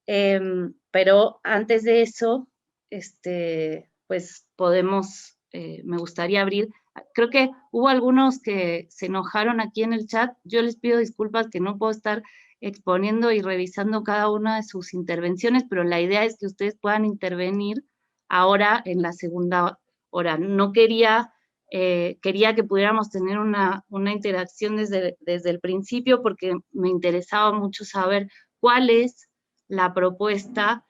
Pero antes de eso, pues podemos, me gustaría abrir. Creo que hubo algunos que se enojaron aquí en el chat. Yo les pido disculpas que no puedo estar exponiendo y revisando cada una de sus intervenciones, pero la idea es que ustedes puedan intervenir ahora en la segunda hora. No quería que pudiéramos tener una interacción desde el principio, porque me interesaba mucho saber cuál es la propuesta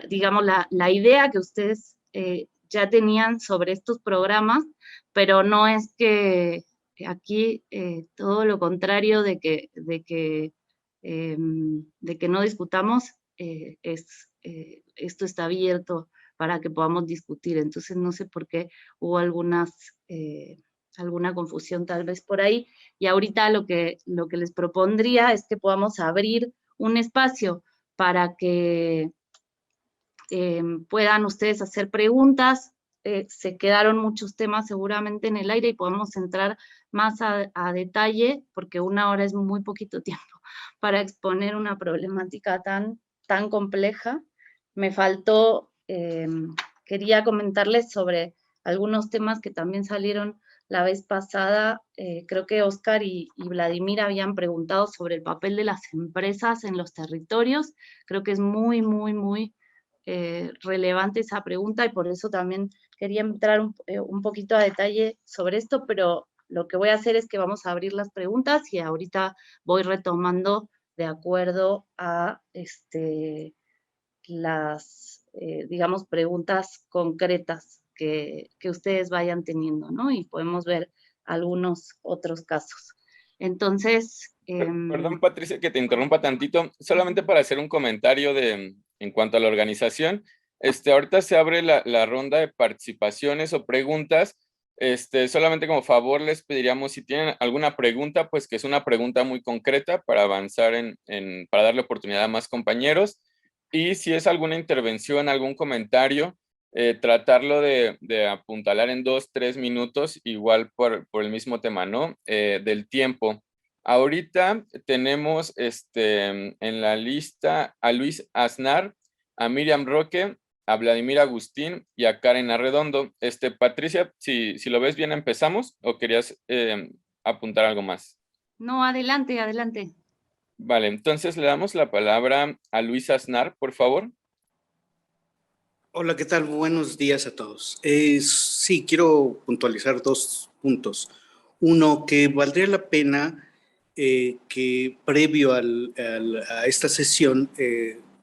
digamos, la idea que ustedes ya tenían sobre estos programas, pero no es que aquí todo lo contrario de que no discutamos, esto está abierto para que podamos discutir. Entonces no sé por qué hubo alguna confusión tal vez por ahí, y ahorita lo que les propondría es que podamos abrir un espacio para que puedan ustedes hacer preguntas. Se quedaron muchos temas seguramente en el aire y podemos entrar más a detalle, porque una hora es muy poquito tiempo para exponer una problemática tan compleja. Me faltó, quería comentarles sobre algunos temas que también salieron la vez pasada. Creo que Oscar y Vladimir habían preguntado sobre el papel de las empresas en los territorios. Creo que es muy, muy, muy relevante esa pregunta, y por eso también quería entrar un poquito a detalle sobre esto, pero lo que voy a hacer es que vamos a abrir las preguntas y ahorita voy retomando de acuerdo a las, digamos, preguntas concretas que ustedes vayan teniendo, ¿no? Y podemos ver algunos otros casos. Entonces... Perdón, Patricia, que te interrumpa tantito, solamente para hacer un comentario en cuanto a la organización. Ahorita se abre la ronda de participaciones o preguntas. Solamente como favor les pediríamos, si tienen alguna pregunta, pues que es una pregunta muy concreta para avanzar para darle oportunidad a más compañeros. Y si es alguna intervención, algún comentario, tratarlo de apuntalar en 2, 3 minutos, igual por el mismo tema, ¿no? Del tiempo. Ahorita tenemos en la lista a Luis Aznar, a Miriam Roque, a Vladimir Agustín y a Karen Arredondo. Patricia, si lo ves bien, empezamos, ¿o querías apuntar algo más? No, adelante, adelante. Vale, entonces le damos la palabra a Luis Aznar, por favor. Hola, ¿qué tal? Buenos días a todos. Sí, quiero puntualizar 2 puntos. Uno, que valdría la pena que previo a esta sesión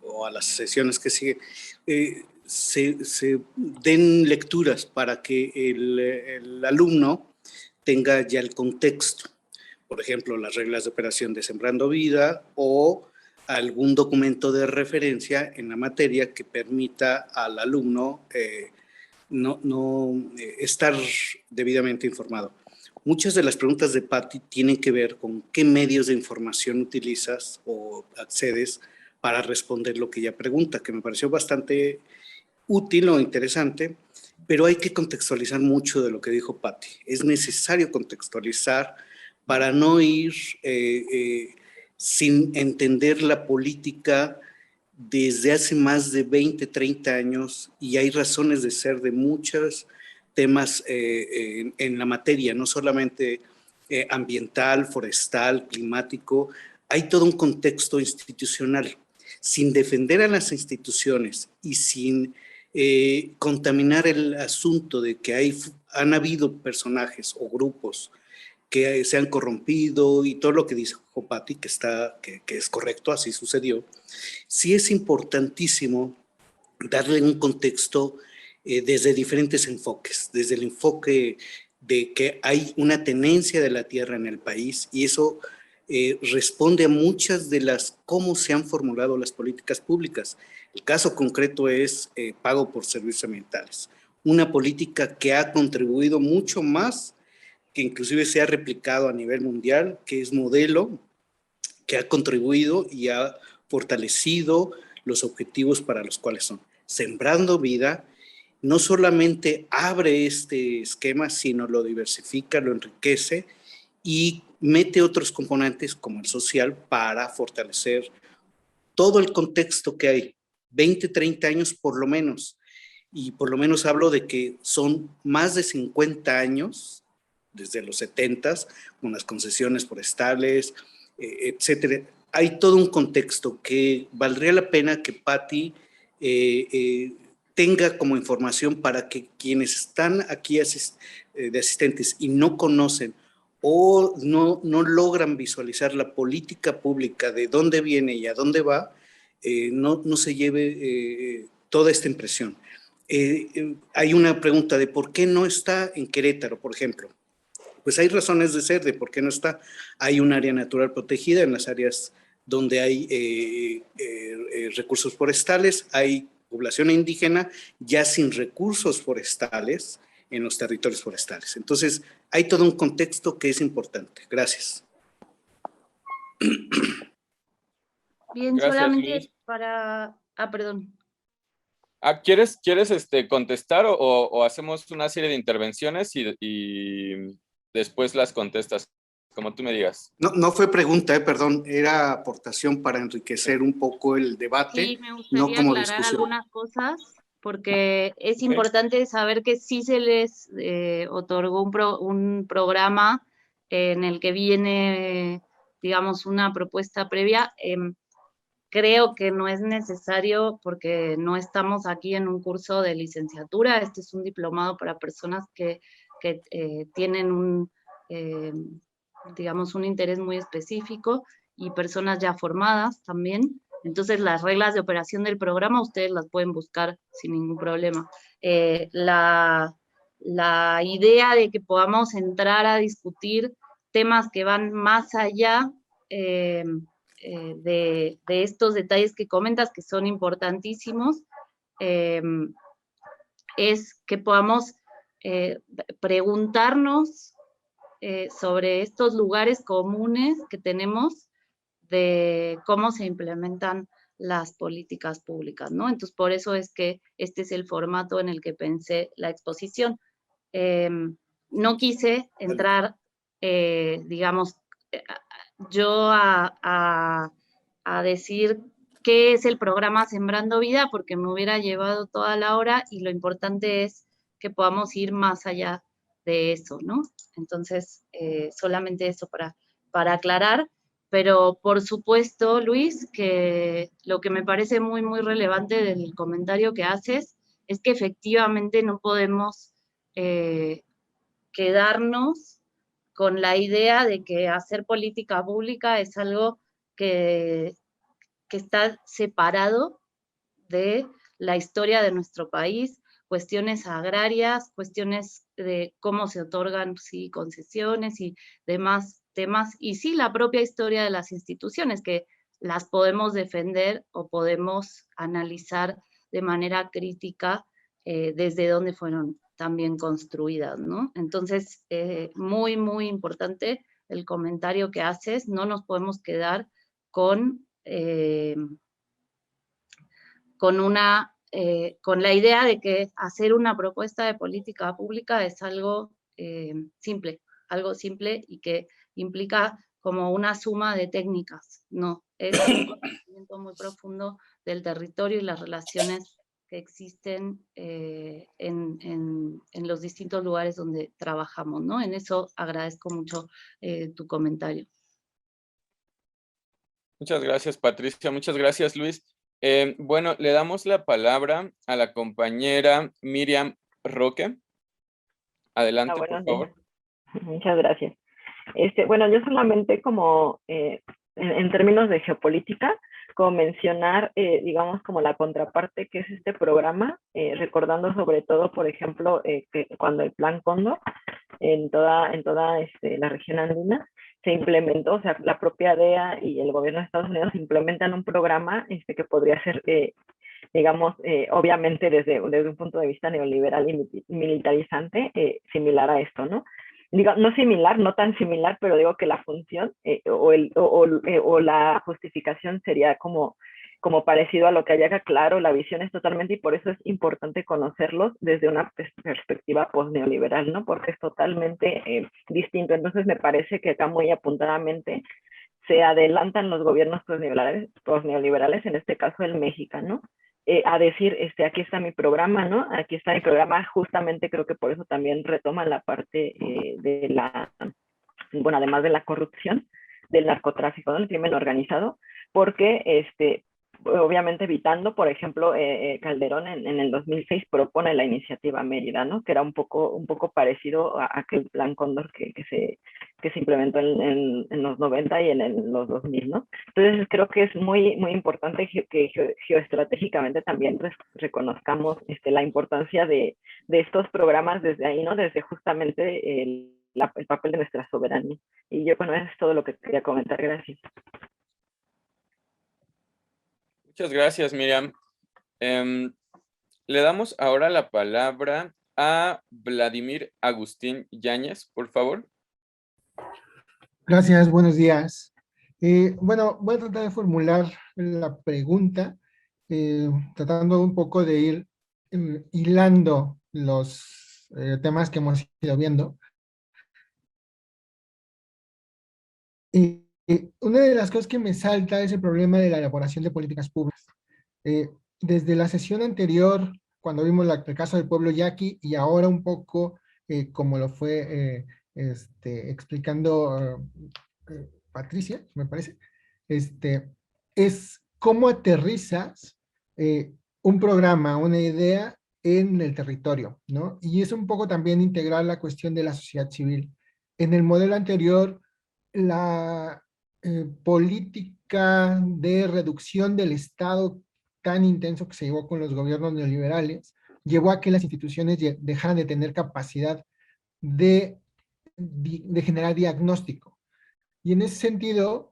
o a las sesiones que siguen, se den lecturas para que el alumno tenga ya el contexto. Por ejemplo, las reglas de operación de Sembrando Vida o algún documento de referencia en la materia que permita al alumno estar debidamente informado. Muchas de las preguntas de Patti tienen que ver con qué medios de información utilizas o accedes para responder lo que ella pregunta, que me pareció bastante útil o interesante, pero hay que contextualizar mucho de lo que dijo Patti. Es necesario contextualizar para no ir sin entender la política desde hace más de 20, 30 años, y hay razones de ser de muchos temas en la materia, no solamente ambiental, forestal, climático. Hay todo un contexto institucional. Sin defender a las instituciones y sin contaminar el asunto de que han habido personajes o grupos que se han corrompido y todo lo que dijo Patti, que es correcto, así sucedió. Sí es importantísimo darle un contexto desde diferentes enfoques, desde el enfoque de que hay una tenencia de la tierra en el país, y eso responde a muchas de cómo se han formulado las políticas públicas. El caso concreto es pago por servicios ambientales, una política que ha contribuido mucho más, que inclusive se ha replicado a nivel mundial, que es modelo, que ha contribuido y ha fortalecido los objetivos para los cuales son. Sembrando Vida no solamente abre este esquema, sino lo diversifica, lo enriquece y mete otros componentes como el social para fortalecer todo el contexto que hay, 20, 30 años por lo menos, y por lo menos hablo de que son más de 50 años, desde los 70s, con las concesiones forestales, etcétera. Hay todo un contexto que valdría la pena que Patty tenga como información para que quienes están aquí de asistentes y no conocen o no logran visualizar la política pública de dónde viene y a dónde va, no se lleve toda esta impresión. Hay una pregunta de por qué no está en Querétaro, por ejemplo. Pues hay razones de ser de por qué no está. Hay un área natural protegida en las áreas donde hay recursos forestales, hay población indígena ya sin recursos forestales en los territorios forestales. Entonces, hay todo un contexto que es importante. Gracias. Bien, Gracias, solamente Luis. para... perdón. ¿Quieres contestar o hacemos una serie de intervenciones y después las contestas, como tú me digas? No fue pregunta, perdón, era aportación para enriquecer un poco el debate, Sí, me no gustaría como aclarar discusión. algunas cosas, porque es importante saber que sí se les otorgó un programa en el que viene, digamos, una propuesta previa. Creo que no es necesario porque no estamos aquí en un curso de licenciatura, este es un diplomado para personas que tienen digamos, un interés muy específico y personas ya formadas también. Entonces las reglas de operación del programa ustedes las pueden buscar sin ningún problema. La idea de que podamos entrar a discutir temas que van más allá de estos detalles que comentas, que son importantísimos, es que podamos preguntarnos sobre estos lugares comunes que tenemos de cómo se implementan las políticas públicas, ¿no? Entonces, por eso es que este es el formato en el que pensé la exposición. No quise entrar, digamos, yo a decir qué es el programa Sembrando Vida, porque me hubiera llevado toda la hora y lo importante es que podamos ir más allá de eso, ¿no? Entonces, solamente eso para aclarar, pero por supuesto, Luis, que lo que me parece muy, muy relevante del comentario que haces es que efectivamente no podemos quedarnos con la idea de que hacer política pública es algo que está separado de la historia de nuestro país, cuestiones agrarias, cuestiones de cómo se otorgan sí, concesiones y demás temas, y sí la propia historia de las instituciones, que las podemos defender o podemos analizar de manera crítica desde dónde fueron también construidas, ¿no? Entonces, muy, muy importante el comentario que haces, no nos podemos quedar con con la idea de que hacer una propuesta de política pública es algo simple y que implica como una suma de técnicas. No, es un conocimiento muy profundo del territorio y las relaciones que existen en los distintos lugares donde trabajamos, ¿no? En eso agradezco mucho tu comentario. Muchas gracias, Patricia. Muchas gracias, Luis. Bueno, le damos la palabra a la compañera Miriam Roque. Adelante, por favor. Muchas gracias. Bueno, yo solamente como en términos de geopolítica, como mencionar, digamos, como la contraparte que es este programa, recordando sobre todo, por ejemplo, que cuando el Plan Cóndor en toda la región andina se implementó, o sea, la propia DEA y el gobierno de Estados Unidos implementan un programa que podría ser, digamos, obviamente desde un punto de vista neoliberal y militarizante, similar a esto, ¿no? Digo, no similar, no tan similar, pero digo que la función o la justificación sería como parecido a lo que haya. Claro, la visión es totalmente, y por eso es importante conocerlos desde una perspectiva post-neoliberal, ¿no? Porque es totalmente distinto. Entonces me parece que acá muy apuntadamente se adelantan los gobiernos posneoliberales, en este caso el mexicano, a decir, aquí está mi programa, ¿no? Aquí está mi programa, justamente creo que por eso también retoman la parte de la, bueno, además de la corrupción, del narcotráfico, ¿no? El crimen organizado, porque obviamente evitando, por ejemplo, Calderón en el 2006 propone la iniciativa Mérida, ¿no? Que era un poco parecido a aquel plan Cóndor que se implementó en los 90 y en los 2000, ¿no? Entonces creo que es muy, muy importante que geoestratégicamente también reconozcamos la importancia de estos programas desde ahí, ¿no? Desde justamente el papel de nuestra soberanía. Y yo, bueno, eso es todo lo que quería comentar. Gracias. Muchas gracias, Miriam. Le damos ahora la palabra a Vladimir Agustín Yáñez, por favor. Gracias, buenos días. Bueno, voy a tratar de formular la pregunta, tratando un poco de ir hilando los temas que hemos ido viendo. Una de las cosas que me salta es el problema de la elaboración de políticas públicas. Desde la sesión anterior, cuando vimos el caso del pueblo yaqui, y ahora un poco como lo fue explicando Patricia, me parece, es cómo aterrizas un programa, una idea en el territorio, ¿no? Y es un poco también integrar la cuestión de la sociedad civil. En el modelo anterior, la política de reducción del Estado tan intenso que se llevó con los gobiernos neoliberales, llevó a que las instituciones dejaran de tener capacidad de generar diagnóstico. Y en ese sentido,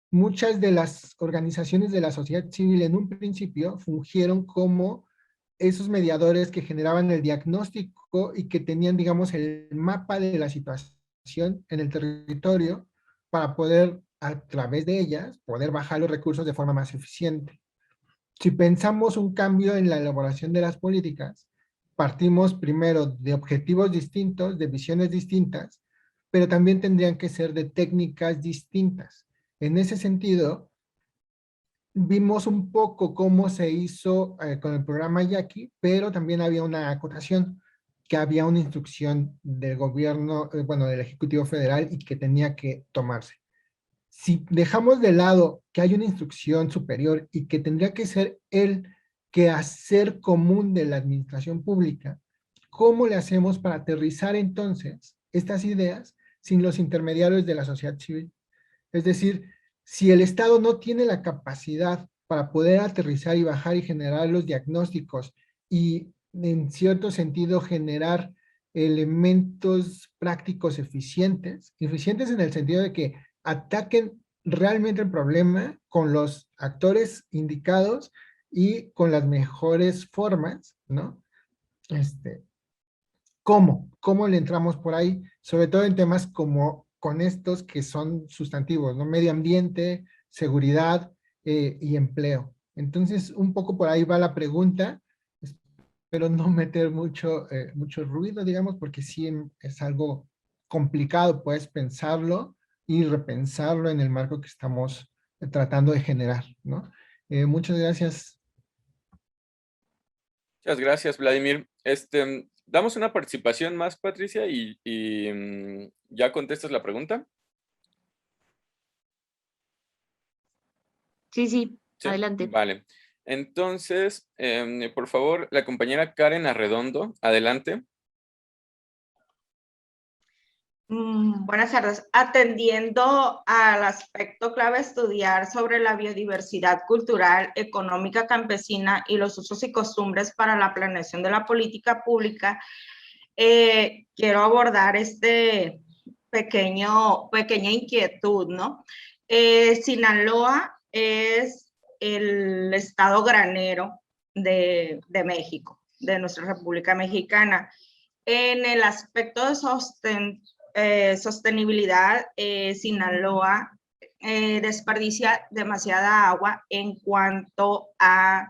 muchas de las organizaciones de la sociedad civil en un principio fungieron como esos mediadores que generaban el diagnóstico y que tenían, digamos, el mapa de la situación en el territorio para poder, a través de ellas, poder bajar los recursos de forma más eficiente. Si pensamos un cambio en la elaboración de las políticas, partimos primero de objetivos distintos, de visiones distintas, pero también tendrían que ser de técnicas distintas. En ese sentido, vimos un poco cómo se hizo con el programa Yaqui, pero también había una acotación, que había una instrucción del gobierno, bueno, del Ejecutivo Federal y que tenía que tomarse. Si dejamos de lado que hay una instrucción superior y que tendría que ser el quehacer común de la administración pública, ¿cómo le hacemos para aterrizar entonces estas ideas sin los intermediarios de la sociedad civil? Es decir, si el Estado no tiene la capacidad para poder aterrizar y bajar y generar los diagnósticos y en cierto sentido generar elementos prácticos eficientes en el sentido de que ataquen realmente el problema con los actores indicados y con las mejores formas, ¿no? ¿Cómo le entramos por ahí? Sobre todo en temas como con estos que son sustantivos, ¿no? Medio ambiente, seguridad y empleo. Entonces, un poco por ahí va la pregunta, pero no meter mucho ruido, digamos, porque sí es algo complicado, puedes pensarlo y repensarlo en el marco que estamos tratando de generar, ¿no? Muchas gracias. Muchas gracias, Vladimir. Damos una participación más, Patricia, y ya contestas la pregunta. Sí, adelante. Vale. Entonces, por favor, la compañera Karen Arredondo, adelante. Buenas tardes. Atendiendo al aspecto clave estudiar sobre la biodiversidad cultural, económica, campesina y los usos y costumbres para la planeación de la política pública, quiero abordar pequeña inquietud, ¿no? Sinaloa es el estado granero de México, de nuestra República Mexicana. En el aspecto de sostenibilidad, Sinaloa desperdicia demasiada agua en cuanto a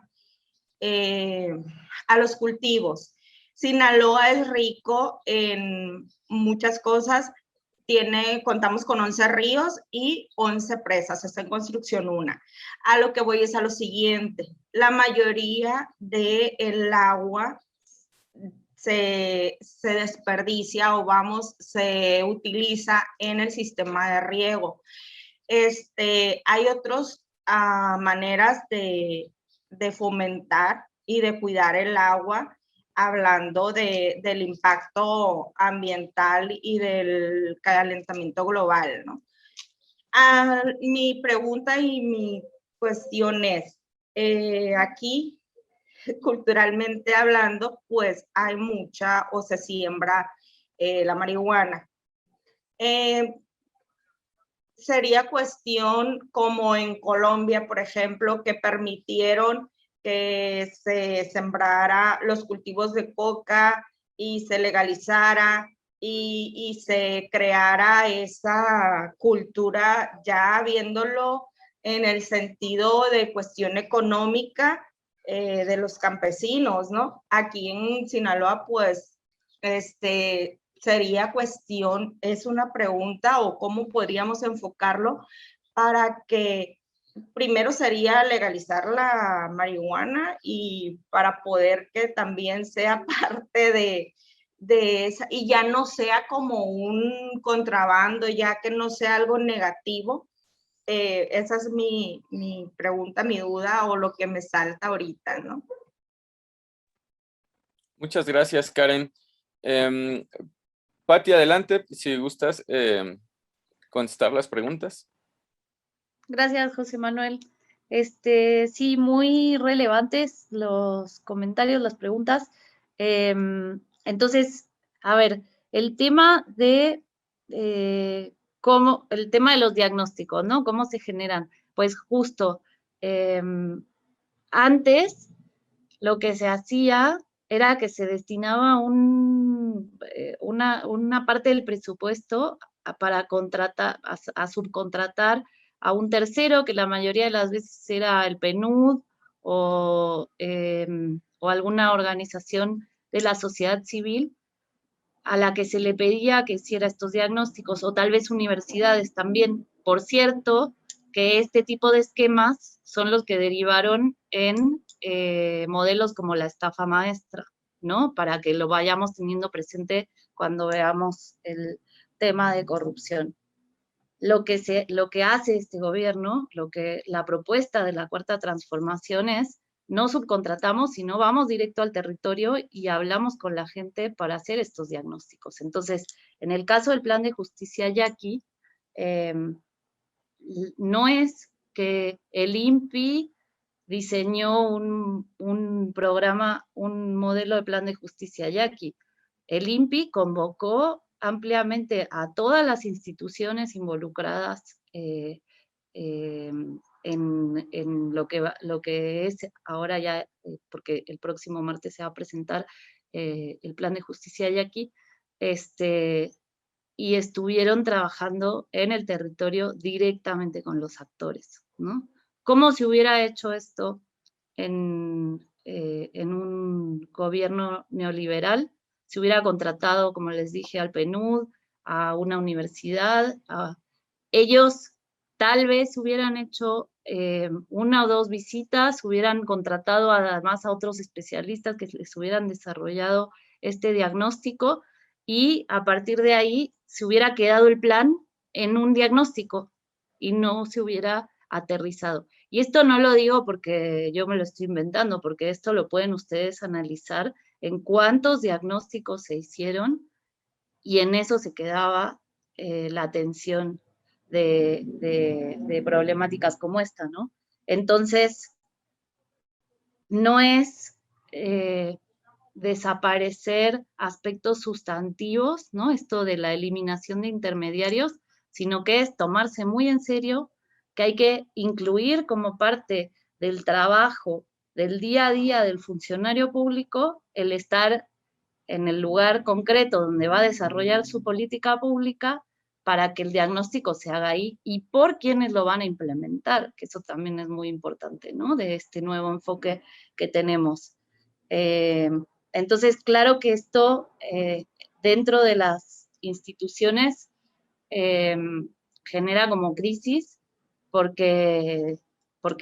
los cultivos. Sinaloa es rico en muchas cosas, contamos con 11 ríos y 11 presas, está en construcción una. A lo que voy es a lo siguiente, la mayoría del agua se desperdicia se utiliza en el sistema de riego. Hay otras maneras de fomentar y de cuidar el agua, hablando del impacto ambiental y del calentamiento global, ¿no? Mi pregunta y mi cuestión es, aquí, culturalmente hablando, pues hay mucha o se siembra la marihuana. Sería cuestión como en Colombia, por ejemplo, que permitieron que se sembrara los cultivos de coca y se legalizara y se creara esa cultura ya viéndolo en el sentido de cuestión económica de los campesinos, ¿no? Aquí en Sinaloa, pues, sería cuestión, es una pregunta o cómo podríamos enfocarlo para que primero sería legalizar la marihuana y para poder que también sea parte de esa, y ya no sea como un contrabando, ya que no sea algo negativo. Esa es mi pregunta, mi duda o lo que me salta ahorita, ¿no? Muchas gracias, Karen. Pati, adelante, si gustas contestar las preguntas. Gracias, José Manuel. Sí, muy relevantes los comentarios, las preguntas. Entonces, a ver, el tema de el tema de los diagnósticos, ¿no? ¿Cómo se generan? Pues justo antes lo que se hacía era que se destinaba una parte del presupuesto para contratar, a subcontratar a un tercero, que la mayoría de las veces era el PNUD o alguna organización de la sociedad civil, a la que se le pedía que hiciera estos diagnósticos, o tal vez universidades también. Por cierto, que este tipo de esquemas son los que derivaron en modelos como la estafa maestra, ¿no? Para que lo vayamos teniendo presente cuando veamos el tema de corrupción. Lo que hace este gobierno, la propuesta de la Cuarta Transformación es: no subcontratamos, sino vamos directo al territorio y hablamos con la gente para hacer estos diagnósticos. Entonces, en el caso del Plan de Justicia Yaqui, no es que el INPI diseñó un programa, un modelo de Plan de Justicia Yaqui. El INPI convocó ampliamente a todas las instituciones involucradas en lo que es ahora ya, porque el próximo martes se va a presentar el Plan de Justicia Yaqui, y estuvieron trabajando en el territorio directamente con los actores, ¿no? ¿Cómo se hubiera hecho esto en un gobierno neoliberal? Se hubiera contratado, como les dije, al PNUD, a una universidad. Ellos tal vez hubieran hecho una o dos visitas, hubieran contratado además a otros especialistas que les hubieran desarrollado este diagnóstico, y a partir de ahí se hubiera quedado el plan en un diagnóstico y no se hubiera aterrizado. Y esto no lo digo porque yo me lo estoy inventando, porque esto lo pueden ustedes analizar en cuántos diagnósticos se hicieron, y en eso se quedaba la atención de problemáticas como esta, ¿no? Entonces, no es desaparecer aspectos sustantivos, ¿no? Esto de la eliminación de intermediarios, sino que es tomarse muy en serio que hay que incluir como parte del trabajo del día a día del funcionario público el estar en el lugar concreto donde va a desarrollar su política pública, para que el diagnóstico se haga ahí y por quienes lo van a implementar, que eso también es muy importante, ¿no? De este nuevo enfoque que tenemos. Entonces, claro que esto dentro de las instituciones genera como crisis, porque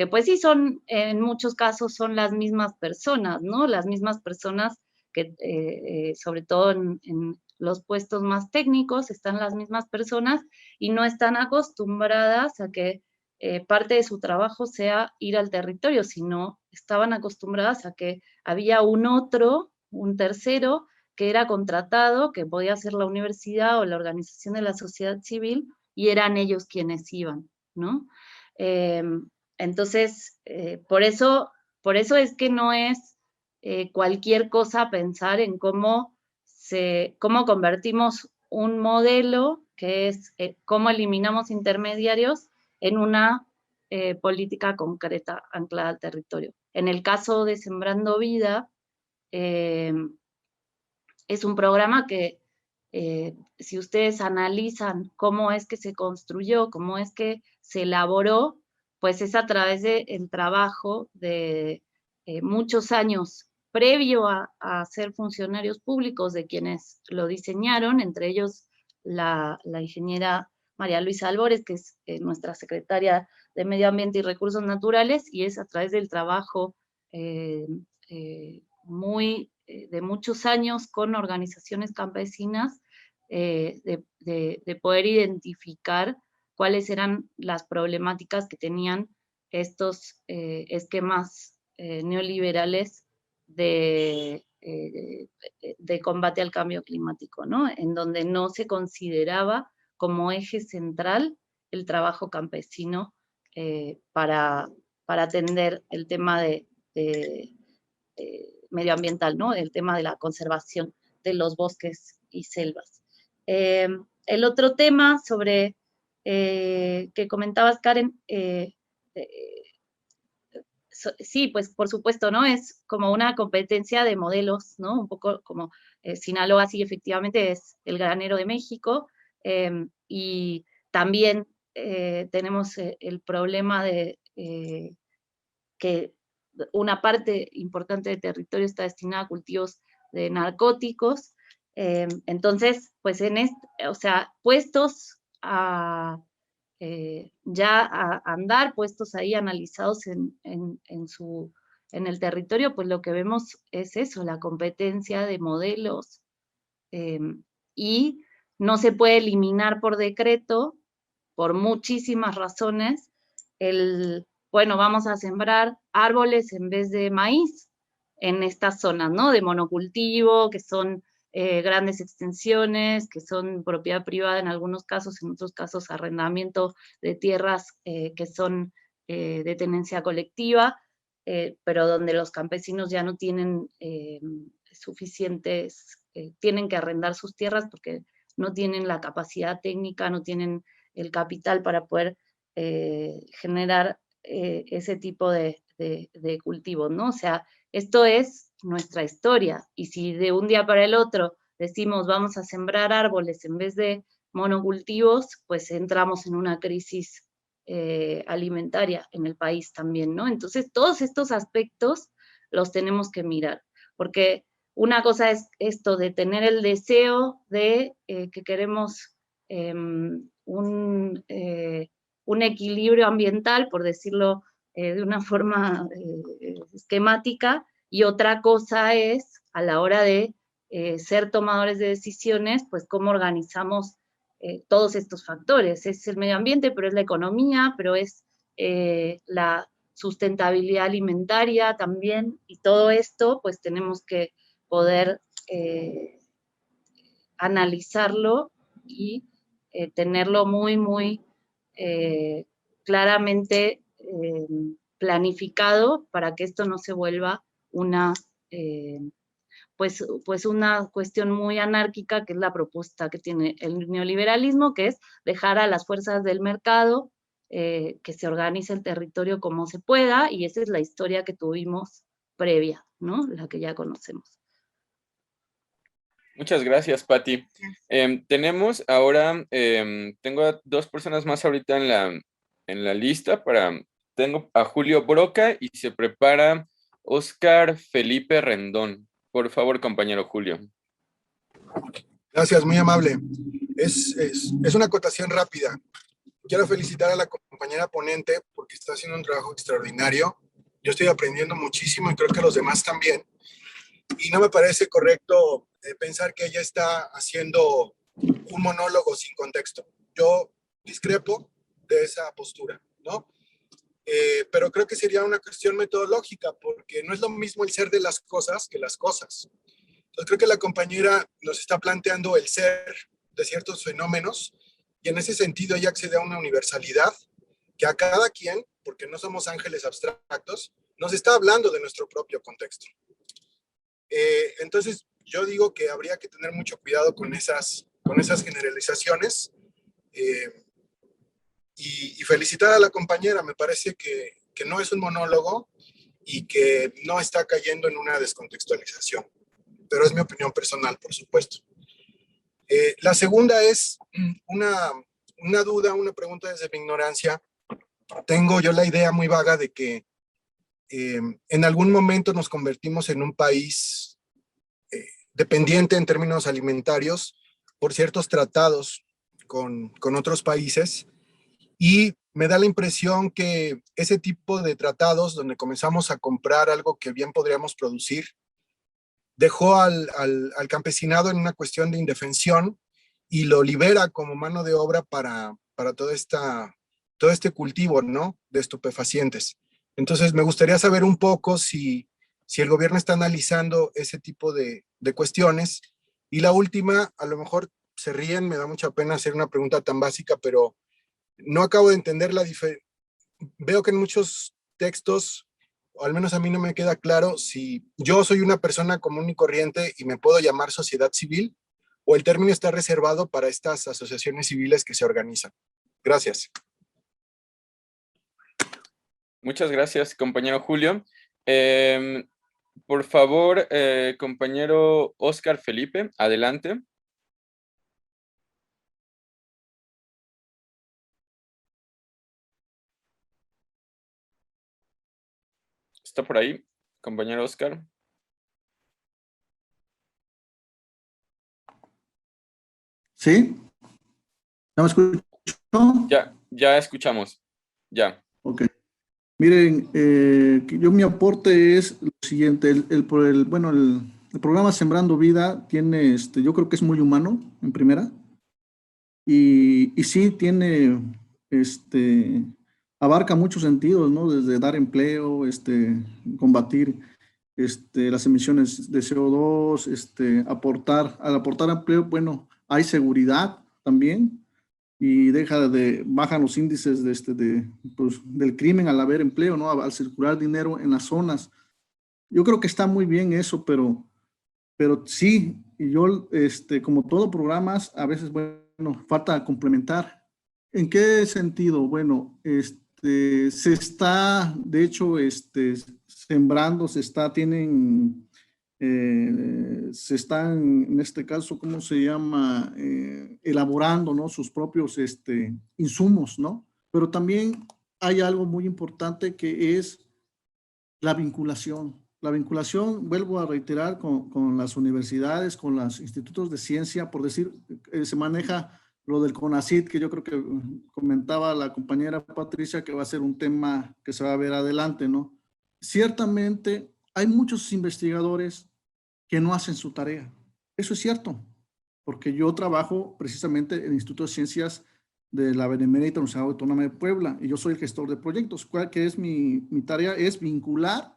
pues sí, en muchos casos son las mismas personas, ¿no? Las mismas personas que, sobre todo en los puestos más técnicos, están las mismas personas y no están acostumbradas a que parte de su trabajo sea ir al territorio, sino estaban acostumbradas a que había un tercero, que era contratado, que podía ser la universidad o la organización de la sociedad civil, y eran ellos quienes iban, ¿no? Entonces, por eso es que no es cualquier cosa pensar en cómo convertimos un modelo, que es cómo eliminamos intermediarios, en una política concreta anclada al territorio. En el caso de Sembrando Vida, es un programa que, si ustedes analizan cómo es que se construyó, cómo es que se elaboró, pues es a través del trabajo de muchos años previo a ser funcionarios públicos, de quienes lo diseñaron, entre ellos la ingeniera María Luisa Albores, que es nuestra secretaria de Medio Ambiente y Recursos Naturales, y es a través del trabajo de muchos años con organizaciones campesinas, de poder identificar cuáles eran las problemáticas que tenían estos esquemas neoliberales de combate al cambio climático, ¿no? En donde no se consideraba como eje central el trabajo campesino para atender el tema medioambiental, ¿no? El tema de la conservación de los bosques y selvas. El otro tema que comentabas, Karen, sí, pues por supuesto, ¿no? Es como una competencia de modelos, ¿no? Un poco como Sinaloa, sí, efectivamente es el granero de México, y también tenemos el problema de que una parte importante del territorio está destinada a cultivos de narcóticos. Entonces, pues o sea, puestos ya a andar, puestos ahí analizados en el territorio, pues lo que vemos es eso, la competencia de modelos, y no se puede eliminar por decreto, por muchísimas razones, bueno, vamos a sembrar árboles en vez de maíz en estas zonas, ¿no? De monocultivo, que son grandes extensiones, que son propiedad privada en algunos casos, en otros casos arrendamiento de tierras que son de tenencia colectiva, pero donde los campesinos ya no tienen suficientes, tienen que arrendar sus tierras porque no tienen la capacidad técnica, no tienen el capital para poder generar ese tipo de cultivos, ¿no? O sea, esto es nuestra historia, y si de un día para el otro decimos vamos a sembrar árboles en vez de monocultivos, pues entramos en una crisis alimentaria en el país también, ¿no? Entonces, todos estos aspectos los tenemos que mirar, porque una cosa es esto de tener el deseo de que queremos un equilibrio ambiental, por decirlo de una forma esquemática, y otra cosa es, a la hora de ser tomadores de decisiones, pues cómo organizamos todos estos factores. Es el medio ambiente, pero es la economía, pero es la sustentabilidad alimentaria también, y todo esto pues tenemos que poder analizarlo y tenerlo muy, muy claramente planificado, para que esto no se vuelva una pues una cuestión muy anárquica, que es la propuesta que tiene el neoliberalismo, que es dejar a las fuerzas del mercado que se organice el territorio como se pueda, y esa es la historia que tuvimos previa, ¿no? La que ya conocemos. Muchas gracias, Pati. Tenemos ahora, tengo a 2 personas más ahorita en la lista. Tengo a Julio Broca y se prepara Oscar Felipe Rendón. Por favor, compañero Julio. Gracias, muy amable. Es una acotación rápida. Quiero felicitar a la compañera ponente porque está haciendo un trabajo extraordinario. Yo estoy aprendiendo muchísimo y creo que los demás también. Y no me parece correcto pensar que ella está haciendo un monólogo sin contexto. Yo discrepo de esa postura, ¿no? Pero creo que sería una cuestión metodológica porque no es lo mismo el ser de las cosas que las cosas. Entonces creo que la compañera nos está planteando el ser de ciertos fenómenos y en ese sentido ella accede a una universalidad que a cada quien, porque no somos ángeles abstractos, nos está hablando de nuestro propio contexto. Entonces yo digo que habría que tener mucho cuidado con esas generalizaciones y felicitar a la compañera. Me parece que no es un monólogo y que no está cayendo en una descontextualización, pero es mi opinión personal, por supuesto. La segunda es una duda, una pregunta desde mi ignorancia. Tengo yo la idea muy vaga de que en algún momento nos convertimos en un país dependiente en términos alimentarios por ciertos tratados con otros países, y me da la impresión que ese tipo de tratados donde comenzamos a comprar algo que bien podríamos producir dejó al campesinado en una cuestión de indefensión y lo libera como mano de obra para todo este cultivo, ¿no?, de estupefacientes. Entonces me gustaría saber un poco si el gobierno está analizando ese tipo de cuestiones. Y la última, a lo mejor se ríen, me da mucha pena hacer una pregunta tan básica, pero no acabo de entender la diferencia. Veo que en muchos textos, o al menos a mí no me queda claro, si yo soy una persona común y corriente y me puedo llamar sociedad civil, o el término está reservado para estas asociaciones civiles que se organizan. Gracias. Muchas gracias, compañero Julio. Por favor, compañero Oscar Felipe, adelante. ¿Está por ahí, compañero Oscar? ¿Sí? ¿No me escucho? Ya escuchamos. Ya. Ok. Miren, mi aporte es lo siguiente. El programa Sembrando Vida tiene, yo creo que es muy humano, en primera. Y sí tiene, abarca muchos sentidos, ¿no? Desde dar empleo, combatir las emisiones de CO2, al aportar empleo, bueno, hay seguridad también, y bajan los índices del crimen al haber empleo, ¿no? Al circular dinero en las zonas. Yo creo que está muy bien eso, pero sí, y yo, como todo programas, a veces, bueno, falta complementar. ¿En qué sentido? Bueno, se está, de hecho, sembrando, se están, en este caso, ¿cómo se llama? Elaborando, ¿no?, sus propios insumos, ¿no? Pero también hay algo muy importante que es la vinculación. La vinculación, vuelvo a reiterar, con las universidades, con los institutos de ciencia, por decir, se maneja lo del CONACYT, que yo creo que comentaba la compañera Patricia, que va a ser un tema que se va a ver adelante, ¿no? Ciertamente hay muchos investigadores que no hacen su tarea. Eso es cierto, porque yo trabajo precisamente en el Instituto de Ciencias de la Benemérita Universidad Autónoma de Puebla, y yo soy el gestor de proyectos. ¿Cuál que es mi tarea? Es vincular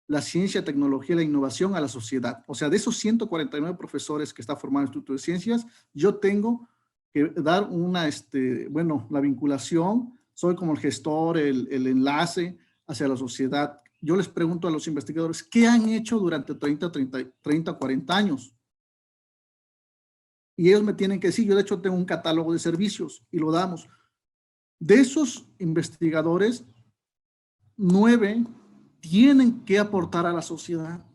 la ciencia, tecnología y la innovación a la sociedad. O sea, de esos 149 profesores que está formado el Instituto de Ciencias, yo tengo que dar la vinculación, soy como el gestor, el enlace hacia la sociedad. Yo les pregunto a los investigadores, ¿qué han hecho durante 30, 40 años? Y ellos me tienen que decir, yo de hecho tengo un catálogo de servicios y lo damos. De esos investigadores, 9 tienen que aportar a la sociedad.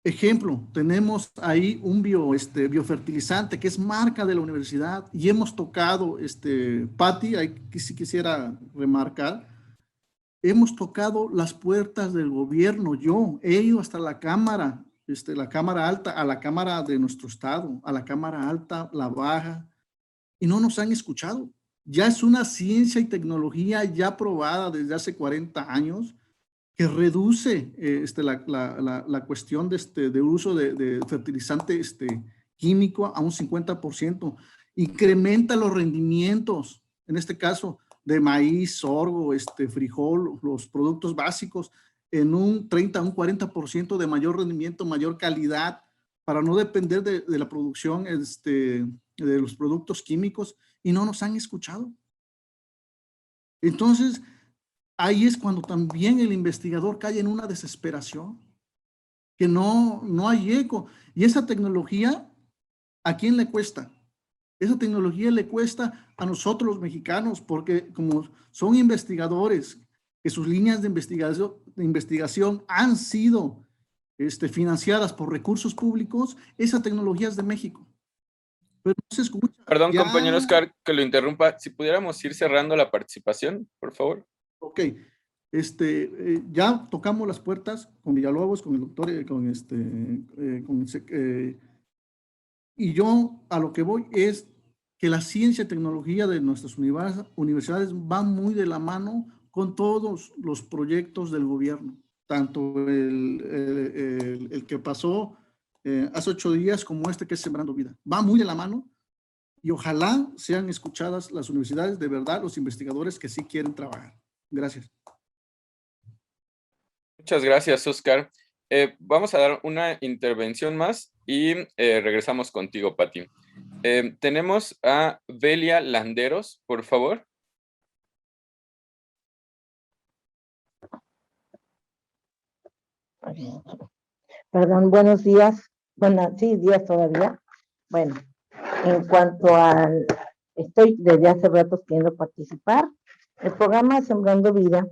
Ejemplo, tenemos ahí un biofertilizante que es marca de la universidad, y hemos tocado, Patti, ahí sí quisiera remarcar, hemos tocado las puertas del gobierno. Yo he ido hasta la Cámara la Cámara Alta, a la Cámara de nuestro estado, a la Cámara Alta, la Baja, y no nos han escuchado. Ya es una ciencia y tecnología ya probada desde hace 40 años que reduce la cuestión de uso de fertilizante químico a un 50%, incrementa los rendimientos, en este caso de maíz, sorgo, frijol, los productos básicos, en un 30 a un 40% de mayor rendimiento, mayor calidad, para no depender de la producción de los productos químicos, y no nos han escuchado. Entonces, ahí es cuando también el investigador cae en una desesperación, que no hay eco. Y esa tecnología, ¿a quién le cuesta? Esa tecnología le cuesta a nosotros los mexicanos, porque como son investigadores, que sus líneas de investigación han sido financiadas por recursos públicos, esa tecnología es de México. Pero no se escucha. Perdón, Ya... compañero Oscar, que lo interrumpa. Si pudiéramos ir cerrando la participación, por favor. Ok. Ya tocamos las puertas con Villalobos, con el doctor, y yo a lo que voy es que la ciencia y tecnología de nuestras universidades van muy de la mano con todos los proyectos del gobierno, tanto el que pasó hace 8 días como que es Sembrando Vida. Va muy de la mano y ojalá sean escuchadas las universidades, de verdad, los investigadores que sí quieren trabajar. Gracias. Muchas gracias, Oscar. Vamos a dar una intervención más y regresamos contigo, Pati. Tenemos a Belia Landeros, por favor. Perdón, buenos días. Bueno, sí, días todavía. Bueno, en cuanto al... Estoy desde hace rato queriendo participar. El programa Sembrando Vida,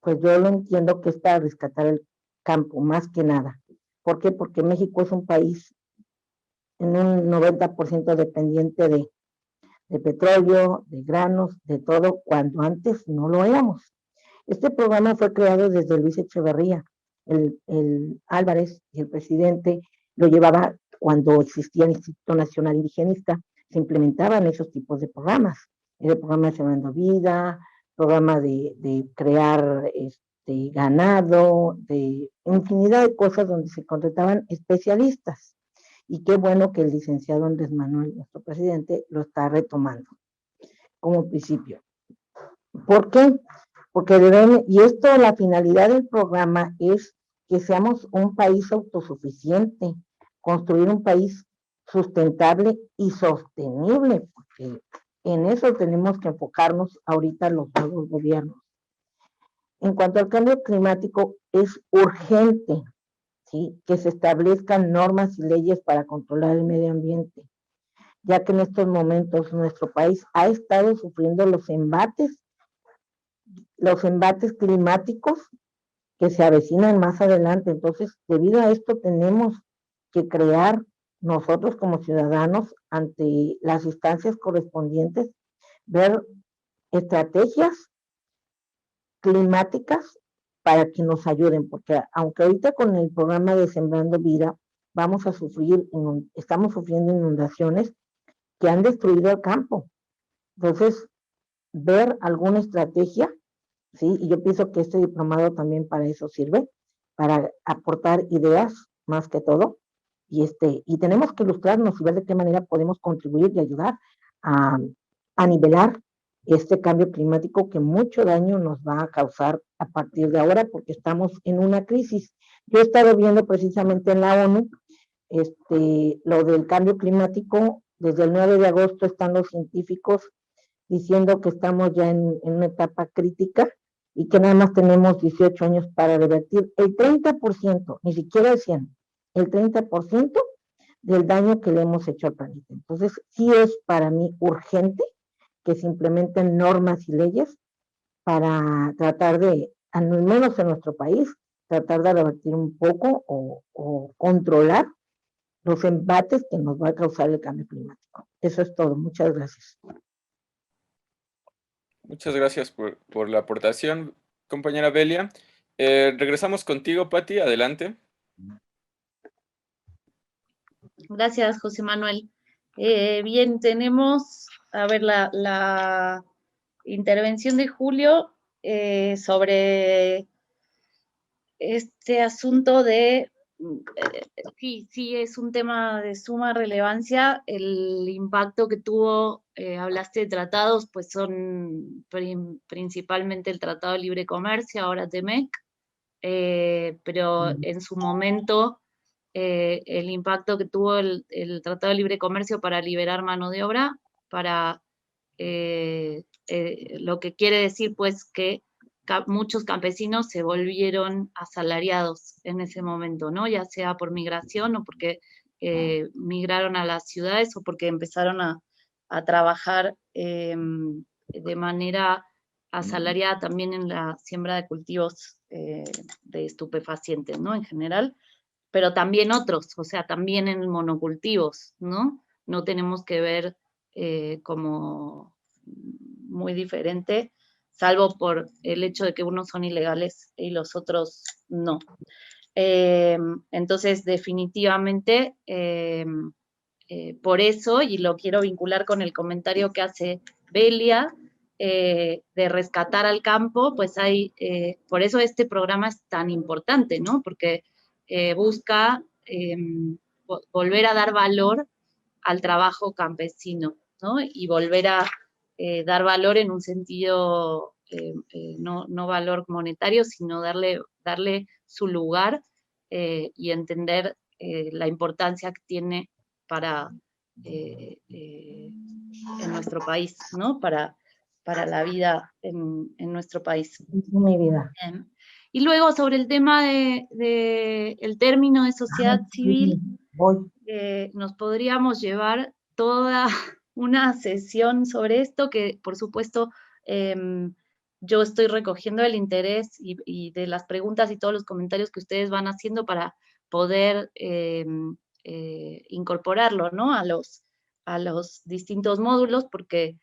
pues yo lo entiendo que es para rescatar el campo, más que nada. ¿Por qué? Porque México es un país en un 90% dependiente de petróleo, de granos, de todo, cuando antes no lo éramos. Este programa fue creado desde Luis Echeverría. El Álvarez y el presidente lo llevaba cuando existía el Instituto Nacional Indigenista, se implementaban esos tipos de programas. El programa de Sembrando Vida, programa de crear ganado, de infinidad de cosas donde se contrataban especialistas. Y qué bueno que el licenciado Andrés Manuel, nuestro presidente, lo está retomando como principio. ¿Por qué? Porque y esto, la finalidad del programa es que seamos un país autosuficiente, construir un país sustentable y sostenible, porque en eso tenemos que enfocarnos ahorita los nuevos gobiernos. En cuanto al cambio climático, es urgente, ¿sí?, que se establezcan normas y leyes para controlar el medio ambiente, ya que en estos momentos nuestro país ha estado sufriendo los embates climáticos que se avecinan más adelante. Entonces, debido a esto tenemos que crear nosotros como ciudadanos ante las instancias correspondientes, ver estrategias climáticas para que nos ayuden, porque aunque ahorita con el programa de Sembrando Vida estamos sufriendo inundaciones que han destruido el campo. Entonces, ver alguna estrategia, ¿sí? Y yo pienso que este diplomado también para eso sirve, para aportar ideas más que todo, y tenemos que ilustrarnos y ver de qué manera podemos contribuir y ayudar a nivelar este cambio climático que mucho daño nos va a causar a partir de ahora, porque estamos en una crisis. Yo he estado viendo precisamente en la ONU lo del cambio climático. Desde el 9 de agosto están los científicos diciendo que estamos ya en una etapa crítica y que nada más tenemos 18 años para revertir el 30%, ni siquiera el 100%, el 30% del daño que le hemos hecho al planeta. Entonces, sí es para mí urgente que se implementen normas y leyes para tratar de, al menos en nuestro país, tratar de revertir un poco o controlar los embates que nos va a causar el cambio climático. Eso es todo. Muchas gracias. Muchas gracias por la aportación, compañera Belia. Regresamos contigo, Pati. Adelante. Gracias, José Manuel. Bien, tenemos, a ver, la intervención de Julio sobre este asunto de, sí, es un tema de suma relevancia, el impacto que tuvo, hablaste de tratados, pues son principalmente el Tratado de Libre Comercio, ahora TEMEC, pero en su momento el impacto que tuvo el Tratado de Libre Comercio para liberar mano de obra, para lo que quiere decir pues que muchos campesinos se volvieron asalariados en ese momento, ¿no? Ya sea por migración o porque migraron a las ciudades o porque empezaron a trabajar de manera asalariada también en la siembra de cultivos de estupefacientes, ¿no? En general, pero también otros, o sea, también en monocultivos, ¿no? No tenemos que ver como muy diferente, salvo por el hecho de que unos son ilegales y los otros no. Entonces, definitivamente, por eso, y lo quiero vincular con el comentario que hace Belia, de rescatar al campo, pues hay, por eso este programa es tan importante, ¿no? Porque busca volver a dar valor al trabajo campesino, ¿no? Y volver a dar valor en un sentido, no valor monetario, sino darle su lugar y entender la importancia que tiene para en nuestro país, ¿no? Para la vida en nuestro país. Mi vida. Bien. Y luego sobre el tema de el término de sociedad civil, nos podríamos llevar toda una sesión sobre esto, que por supuesto yo estoy recogiendo el interés y de las preguntas y todos los comentarios que ustedes van haciendo para poder incorporarlo, ¿no? a los distintos módulos, porque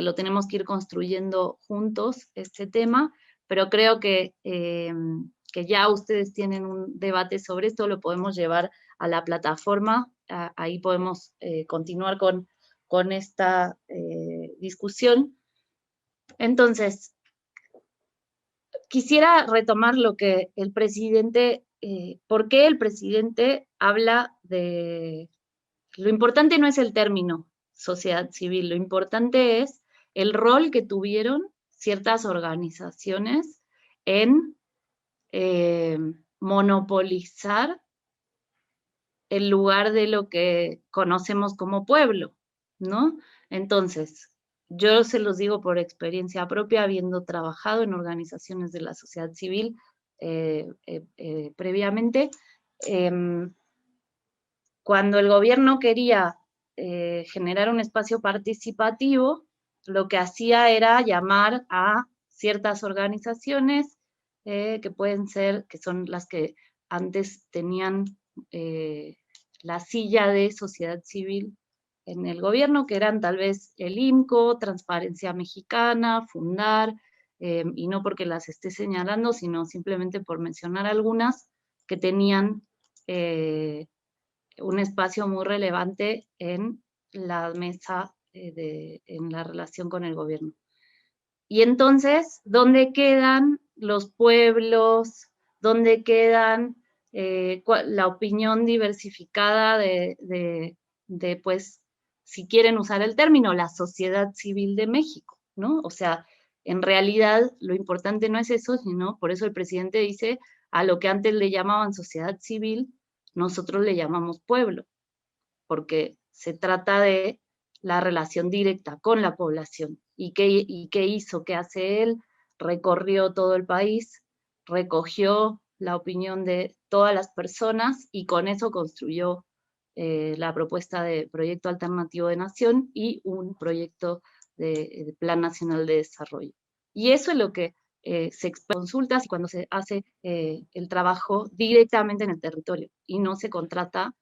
lo tenemos que ir construyendo juntos, este tema, pero creo que ya ustedes tienen un debate sobre esto, lo podemos llevar a la plataforma, ahí podemos continuar con esta discusión. Entonces, quisiera retomar lo que el presidente, por qué el presidente habla de... Lo importante no es el término sociedad civil, lo importante es el rol que tuvieron ciertas organizaciones en monopolizar el lugar de lo que conocemos como pueblo, ¿no? Entonces, yo se los digo por experiencia propia, habiendo trabajado en organizaciones de la sociedad civil previamente, cuando el gobierno quería generar un espacio participativo, lo que hacía era llamar a ciertas organizaciones que pueden ser, que son las que antes tenían la silla de sociedad civil en el gobierno, que eran tal vez el IMCO, Transparencia Mexicana, Fundar, y no porque las esté señalando, sino simplemente por mencionar algunas que tenían un espacio muy relevante en la mesa, en la relación con el gobierno. Y entonces, ¿dónde quedan los pueblos? ¿Dónde quedan la opinión diversificada de, pues, si quieren usar el término, la sociedad civil de México, ¿no? O sea, en realidad lo importante no es eso, sino, por eso el presidente dice, a lo que antes le llamaban sociedad civil, nosotros le llamamos pueblo, porque se trata de la relación directa con la población. ¿Y qué hizo? ¿Qué hace él? Recorrió todo el país, recogió la opinión de todas las personas y con eso construyó la propuesta de proyecto alternativo de nación y un proyecto de Plan Nacional de Desarrollo. Y eso es lo que se consulta cuando se hace el trabajo directamente en el territorio y no se contrata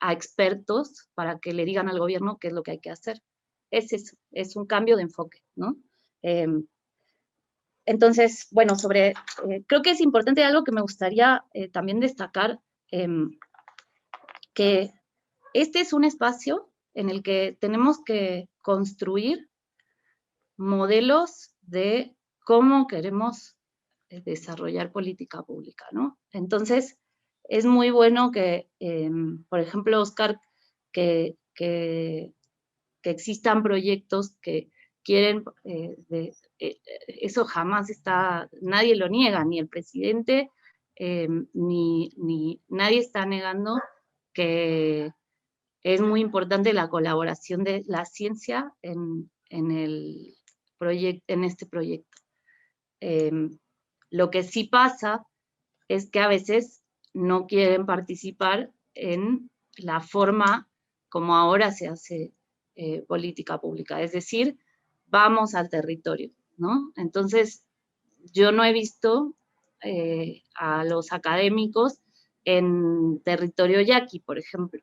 a expertos para que le digan al gobierno qué es lo que hay que hacer. Es eso, es un cambio de enfoque, ¿no? Entonces, bueno, creo que es importante algo que me gustaría también destacar, que este es un espacio en el que tenemos que construir modelos de cómo queremos desarrollar política pública, ¿no? Entonces, es muy bueno que, por ejemplo, Oscar, que existan proyectos que quieren, eso jamás está, nadie lo niega, ni el presidente, ni nadie está negando que es muy importante la colaboración de la ciencia en este proyecto. Lo que sí pasa es que a veces no quieren participar en la forma como ahora se hace política pública, es decir, vamos al territorio, ¿no? Entonces, yo no he visto a los académicos en territorio yaqui, por ejemplo.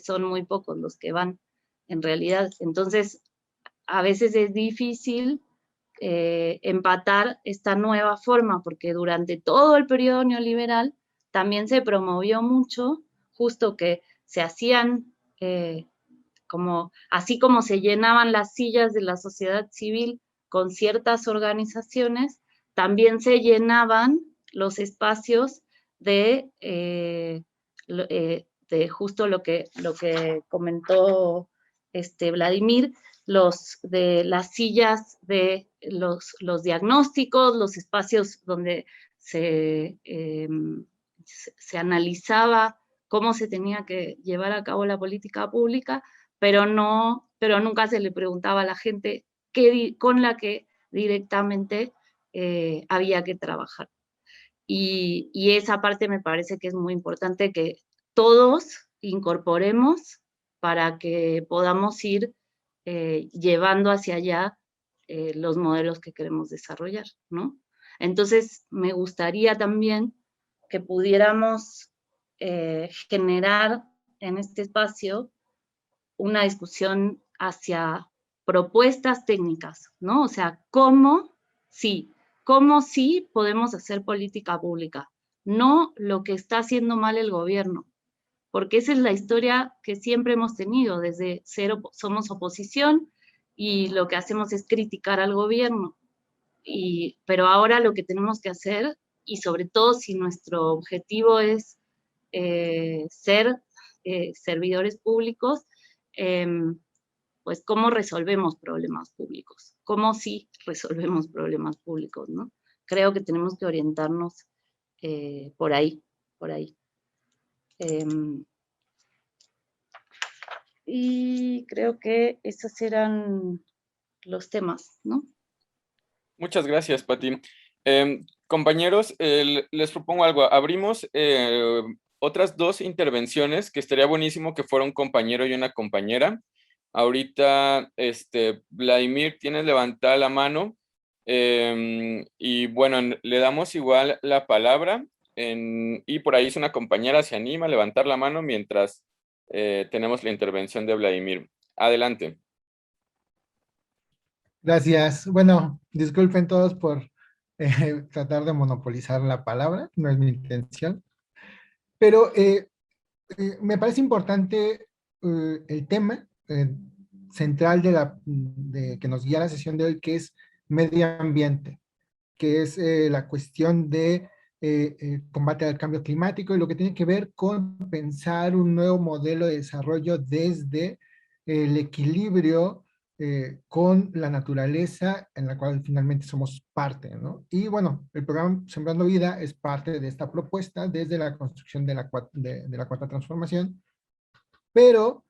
Son muy pocos los que van, en realidad. Entonces, a veces es difícil empatar esta nueva forma, porque durante todo el periodo neoliberal también se promovió mucho, justo que se hacían, así como se llenaban las sillas de la sociedad civil con ciertas organizaciones, también se llenaban los espacios de justo lo que comentó Vladimir, de las sillas de los diagnósticos, los espacios donde se analizaba cómo se tenía que llevar a cabo la política pública, pero nunca se le preguntaba a la gente con la que directamente había que trabajar. Y esa parte me parece que es muy importante que todos incorporemos para que podamos ir llevando hacia allá los modelos que queremos desarrollar, ¿no? Entonces, me gustaría también que pudiéramos generar en este espacio una discusión hacia propuestas técnicas, ¿no? O sea, cómo sí podemos hacer política pública, no lo que está haciendo mal el gobierno, porque esa es la historia que siempre hemos tenido, desde cero somos oposición y lo que hacemos es criticar al gobierno, pero ahora lo que tenemos que hacer, y sobre todo si nuestro objetivo es ser servidores públicos, pues cómo resolvemos problemas públicos, cómo sí resolvemos problemas públicos, ¿no? Creo que tenemos que orientarnos por ahí. Y creo que esos eran los temas, ¿no? Muchas gracias, Pati. Compañeros, les propongo algo. Abrimos otras dos intervenciones que estaría buenísimo que fuera un compañero y una compañera. Ahorita, Vladimir, tienes levantada la mano. Y bueno, le damos igual la palabra. Y por ahí si una compañera se anima a levantar la mano mientras tenemos la intervención de Vladimir. Adelante. Gracias. Bueno, disculpen todos por tratar de monopolizar la palabra, no es mi intención. Pero me parece importante el tema central de que nos guía la sesión de hoy, que es medio ambiente, que es la cuestión de combate al cambio climático y lo que tiene que ver con pensar un nuevo modelo de desarrollo desde el equilibrio con la naturaleza en la cual finalmente somos parte, ¿no? Y bueno, el programa Sembrando Vida es parte de esta propuesta desde la construcción de la cuarta transformación, pero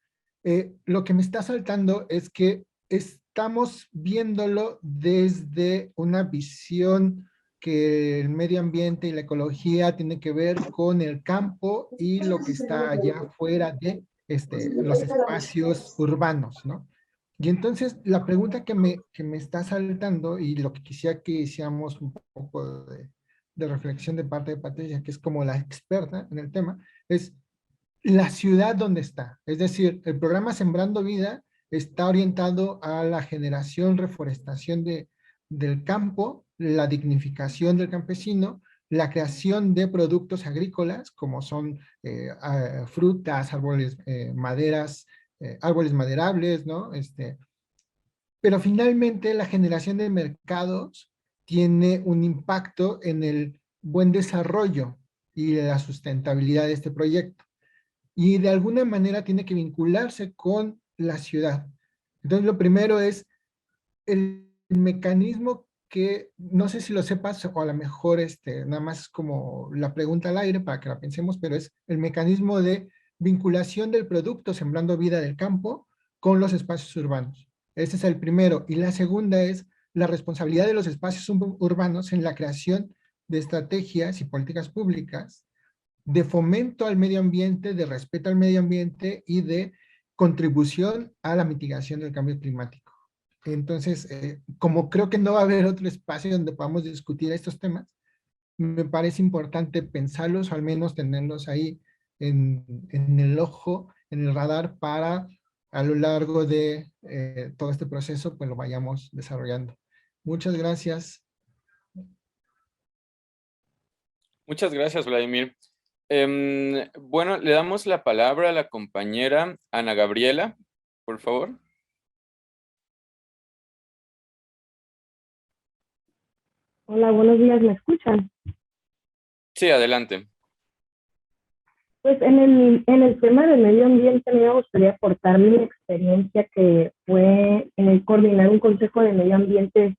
lo que me está saltando es que estamos viéndolo desde una visión que el medio ambiente y la ecología tiene que ver con el campo y lo que está allá afuera de los espacios urbanos, ¿no? Y entonces la pregunta que me está saltando y lo que quisiera que hiciéramos un poco de reflexión de parte de Patricia, que es como la experta en el tema, es la ciudad donde está. Es decir, el programa Sembrando Vida está orientado a la generación, reforestación del campo, la dignificación del campesino, la creación de productos agrícolas, como son frutas, árboles, árboles maderables, ¿no? Pero finalmente la generación de mercados tiene un impacto en el buen desarrollo y la sustentabilidad de este proyecto. Y de alguna manera tiene que vincularse con la ciudad. Entonces lo primero es el mecanismo que, no sé si lo sepas o a lo mejor nada más como la pregunta al aire para que la pensemos, pero es el mecanismo de vinculación del producto Sembrando Vida del Campo con los espacios urbanos. Ese es el primero. Y la segunda es la responsabilidad de los espacios urbanos en la creación de estrategias y políticas públicas de fomento al medio ambiente, de respeto al medio ambiente y de contribución a la mitigación del cambio climático. Entonces, como creo que no va a haber otro espacio donde podamos discutir estos temas, me parece importante pensarlos, o al menos tenerlos ahí en el ojo, en el radar, para a lo largo de todo este proceso, pues lo vayamos desarrollando. Muchas gracias. Muchas gracias, Vladimir. Bueno, le damos la palabra a la compañera Ana Gabriela, por favor. Hola, buenos días, ¿me escuchan? Sí, adelante. Pues en el tema del medio ambiente me gustaría aportar mi experiencia que fue coordinar un consejo de medio ambiente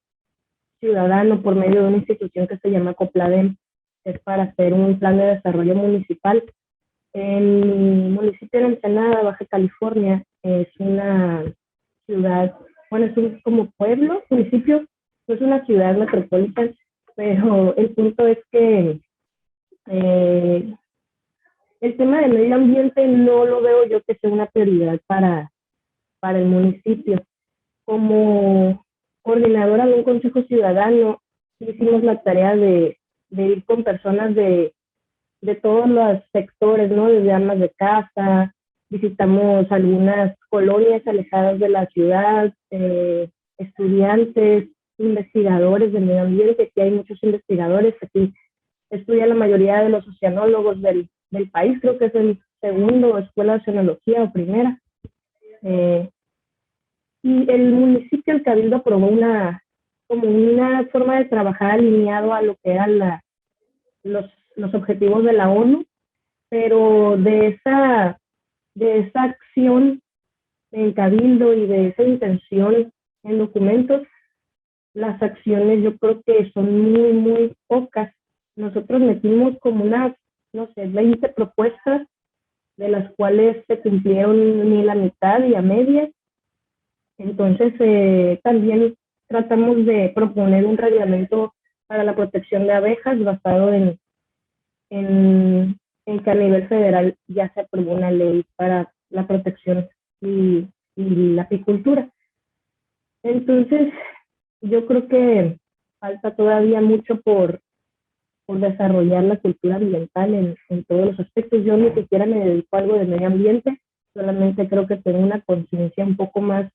ciudadano por medio de una institución que se llama Copladem, es para hacer un plan de desarrollo municipal. En mi municipio de Ensenada, Baja California, es una ciudad, bueno, es un como pueblo, municipio, no es una ciudad metropolitana, pero el punto es que el tema del medio ambiente no lo veo yo que sea una prioridad para el municipio. Como coordinadora de un consejo ciudadano, hicimos la tarea de ir con personas de todos los sectores, ¿no? Desde amas de casa, visitamos algunas colonias alejadas de la ciudad, estudiantes, investigadores del medio ambiente. Aquí hay muchos investigadores, aquí estudia la mayoría de los oceanólogos del país, creo que es el segundo escuela de oceanología o primera. Y el municipio, el Cabildo, aprobó como una forma de trabajar alineado a lo que eran los objetivos de la ONU, pero de esa acción en Cabildo y de esa intención en documentos, las acciones yo creo que son muy, muy pocas. Nosotros metimos como unas, no sé, 20 propuestas, de las cuales se cumplieron ni la mitad y a medias. Entonces, también tratamos de proponer un reglamento para la protección de abejas basado en que a nivel federal ya se aprobó una ley para la protección y la apicultura. Entonces, yo creo que falta todavía mucho por desarrollar la cultura ambiental en todos los aspectos. Yo ni siquiera me dedico a algo de medio ambiente, solamente creo que tengo una conciencia un poco más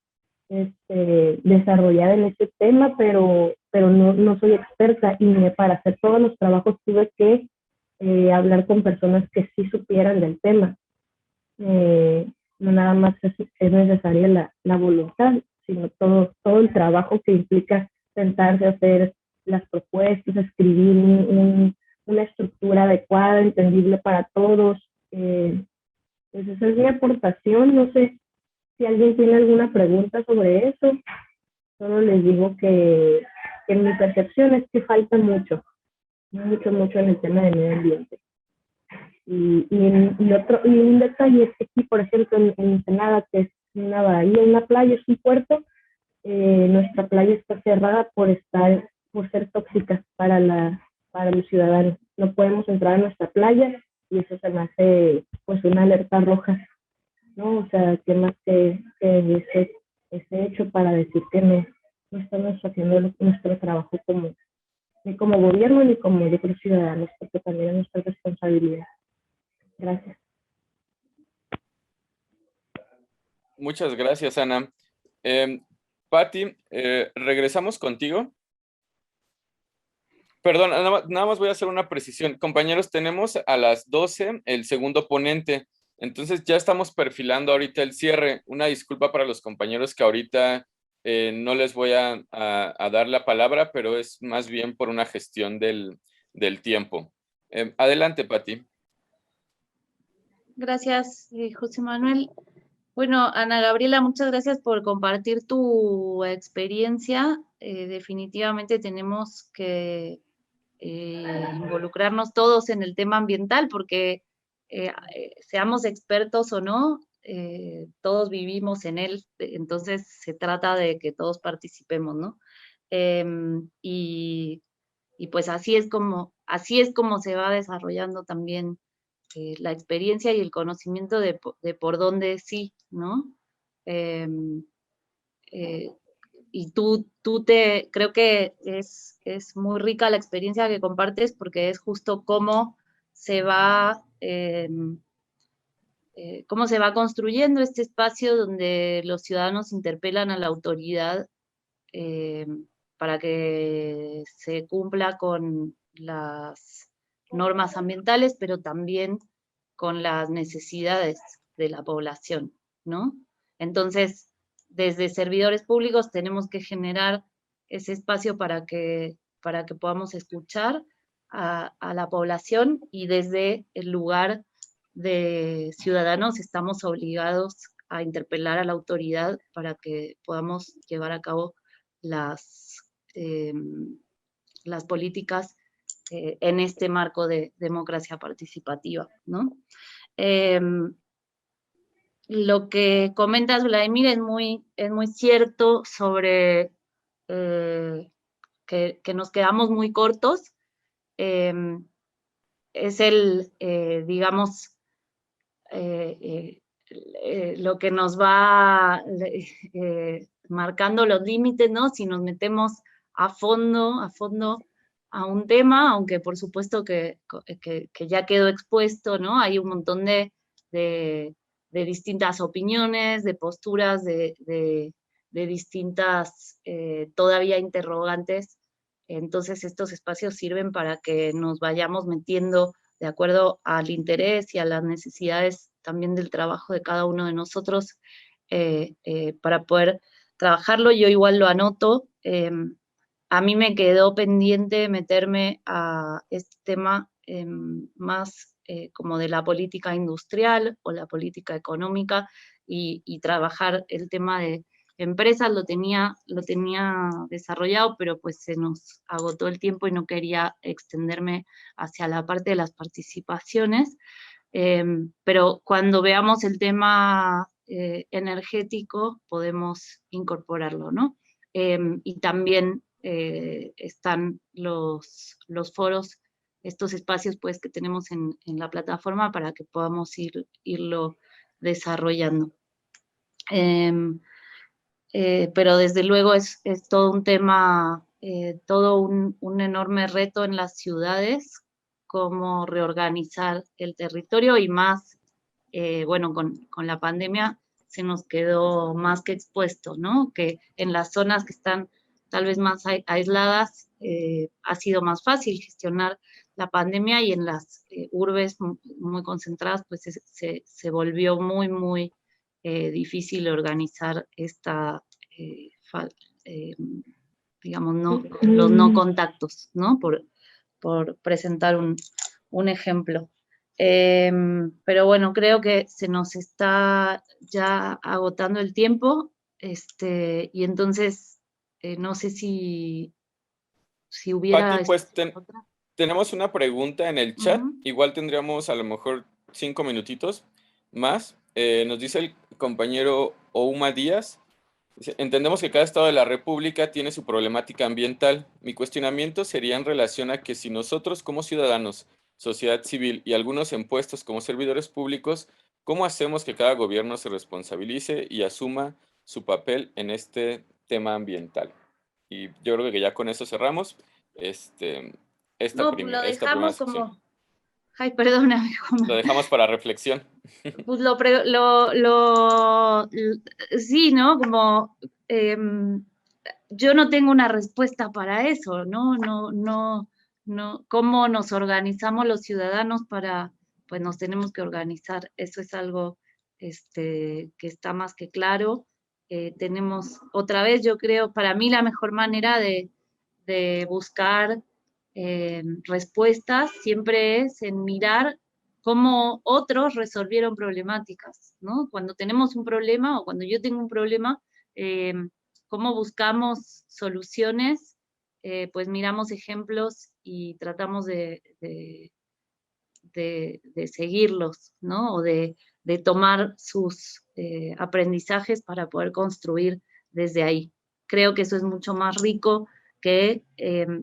desarrollada en este tema, pero no soy experta, y para hacer todos los trabajos tuve que hablar con personas que sí supieran del tema. No nada más es necesaria la voluntad, sino todo el trabajo que implica sentarse a hacer las propuestas, escribir una estructura adecuada, entendible para todos. Pues esa es mi aportación. No sé si alguien tiene alguna pregunta sobre eso. Solo les digo que mi percepción es que falta mucho en el tema del medio ambiente. Y un detalle es que aquí, por ejemplo, en Ensenada, que es una bahía, una playa, es un puerto, nuestra playa está cerrada por ser tóxica para los ciudadanos. No podemos entrar a nuestra playa y eso se me hace pues una alerta roja, ¿no? O sea, que más que ese hecho para decir que no estamos haciendo nuestro trabajo ni como gobierno ni como de los ciudadanos, porque también es nuestra responsabilidad. Gracias. Muchas gracias, Ana. Patti, regresamos contigo. Perdón, nada más voy a hacer una precisión. Compañeros, tenemos a las 12 el segundo ponente, entonces ya estamos perfilando ahorita el cierre. Una disculpa para los compañeros que ahorita no les voy a dar la palabra, pero es más bien por una gestión del tiempo. Adelante, Pati. Gracias, José Manuel. Bueno, Ana Gabriela, muchas gracias por compartir tu experiencia. Definitivamente tenemos que involucrarnos todos en el tema ambiental, porque seamos expertos o no, todos vivimos en él, entonces se trata de que todos participemos, ¿no? Y pues así es como se va desarrollando también la experiencia y el conocimiento de por dónde sí, ¿no? Y creo que es muy rica la experiencia que compartes, porque es justo cómo se va construyendo este espacio donde los ciudadanos interpelan a la autoridad para que se cumpla con las normas ambientales, pero también con las necesidades de la población, ¿no? Entonces, desde servidores públicos tenemos que generar ese espacio para que podamos escuchar a la población, y desde el lugar de ciudadanos estamos obligados a interpelar a la autoridad para que podamos llevar a cabo las políticas en este marco de democracia participativa, ¿no? Lo que comentas, Vladimir, es muy cierto sobre que nos quedamos muy cortos. Es digamos, lo que nos va marcando los límites, ¿no? Si nos metemos a fondo a un tema, aunque por supuesto que ya quedó expuesto, ¿no? Hay un montón de distintas opiniones, de posturas, de distintas todavía interrogantes. Entonces estos espacios sirven para que nos vayamos metiendo de acuerdo al interés y a las necesidades también del trabajo de cada uno de nosotros, para poder trabajarlo. Yo igual lo anoto. A mí me quedó pendiente meterme a este tema más como de la política industrial o la política económica, y trabajar el tema de empresas. Lo tenía desarrollado, pero pues se nos agotó el tiempo y no quería extenderme hacia la parte de las participaciones. Pero cuando veamos el tema energético podemos incorporarlo, ¿no? Y también están los foros, estos espacios pues que tenemos en la plataforma, para que podamos irlo desarrollando. Pero desde luego es todo un tema, todo un enorme reto en las ciudades, cómo reorganizar el territorio, y más, bueno, con la pandemia se nos quedó más que expuesto, ¿no? Que en las zonas que están tal vez más aisladas ha sido más fácil gestionar la pandemia, y en las urbes muy concentradas pues se volvió muy difícil organizar esta, digamos, los no contactos, ¿no? Por presentar un ejemplo. Pero bueno, creo que se nos está ya agotando el tiempo, y entonces no sé si hubiera... Pati, pues tenemos una pregunta en el chat. Igual tendríamos a lo mejor 5 minutitos más. Nos dice el compañero Ouma Díaz: entendemos que cada estado de la República tiene su problemática ambiental. Mi cuestionamiento sería en relación a que si nosotros como ciudadanos, sociedad civil y algunos en puestos como servidores públicos, ¿cómo hacemos que cada gobierno se responsabilice y asuma su papel en este tema ambiental? Y yo creo que ya con eso cerramos esta primera sección. Ay, perdóname. Lo dejamos para reflexión. Pues sí, ¿no? Como yo no tengo una respuesta para eso, ¿no? ¿no? ¿Cómo nos organizamos los ciudadanos para, pues nos tenemos que organizar? Eso es algo que está más que claro. Tenemos, otra vez, yo creo, para mí la mejor manera de buscar respuestas siempre es en mirar cómo otros resolvieron problemáticas, ¿no? Cuando tenemos un problema o cuando yo tengo un problema, cómo buscamos soluciones, pues miramos ejemplos y tratamos de seguirlos, ¿no? O de tomar sus aprendizajes para poder construir desde ahí. Creo que eso es mucho más rico que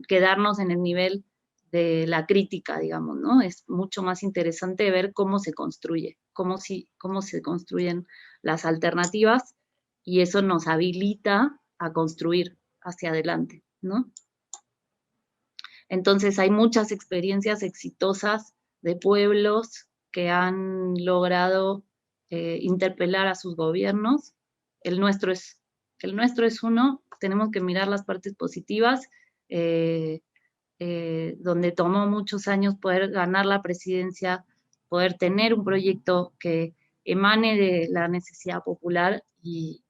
quedarnos en el nivel de la crítica, digamos, ¿no? Es mucho más interesante ver cómo se construye, cómo se construyen las alternativas, y eso nos habilita a construir hacia adelante, ¿no? Entonces hay muchas experiencias exitosas de pueblos que han logrado interpelar a sus gobiernos. El nuestro es uno. Tenemos que mirar las partes positivas, donde tomó muchos años poder ganar la presidencia, poder tener un proyecto que emane de la necesidad popular, y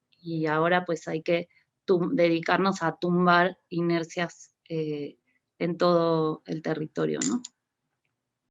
ahora pues hay que dedicarnos a tumbar inercias en todo el territorio, ¿no?